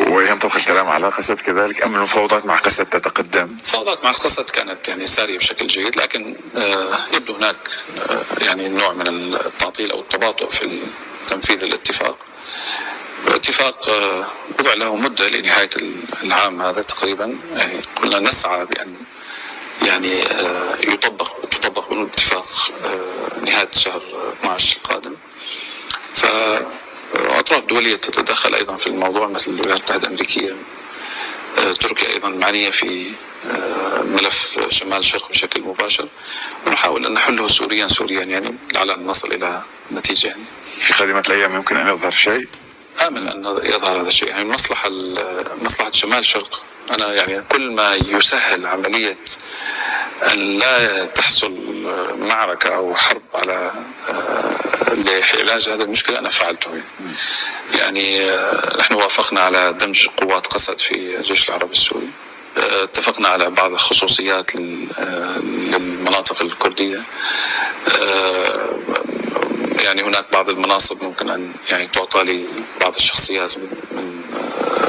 وينطبق الكلام على قسد كذلك أم المفاوضات مع قسد تتقدم؟ المفاوضات مع قسد كانت يعني سارية بشكل جيد، لكن يبدو هناك يعني نوع من التعطيل أو التباطؤ في تنفيذ الاتفاق. الاتفاق وضع له مدة لنهاية العام هذا تقريبا، يعني كنا نسعى بأن يعني تطبق بنود الاتفاق نهاية شهر 12 القادم. فأطراف دولية تتدخل أيضا في الموضوع مثل الولايات المتحدة الأمريكية، تركيا أيضا معنية في ملف شمال الشرق بشكل مباشر، ونحاول أن نحله سوريا يعني لعل أن نصل إلى نتيجة. يعني في قادمة الأيام يمكن أن يظهر شيء؟ آمل أن يظهر هذا الشيء. يعني مصلحة شمال الشرق، أنا يعني كل ما يسهل عملية أن لا تحصل معركة أو حرب على لعلاج هذه المشكلة أنا فعلته. يعني نحن وافقنا على دمج قوات قسد في الجيش العربي السوري، اتفقنا على بعض الخصوصيات للمناطق الكردية، يعني هناك بعض المناصب ممكن أن يعني تعطى لبعض الشخصيات من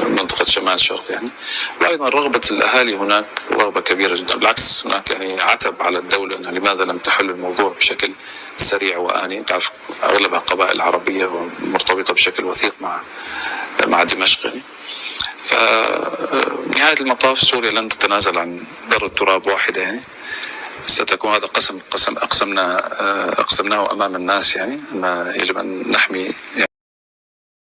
منطقة شمال الشرق يعني. وأيضا رغبة الأهالي هناك رغبة كبيرة جدا، بالعكس هناك يعني عتب على الدولة أنها لماذا لم تحل الموضوع بشكل سريع وآني. تعرف أغلبها قبائل عربية ومرتبطة بشكل وثيق مع دمشق يعني. فنهاية المطاف سوريا لن تتنازل عن ذرة تراب واحدة يعني. ستكون هذا قسم أقسمناه أمام الناس، يعني أن يجب أن نحمي يعني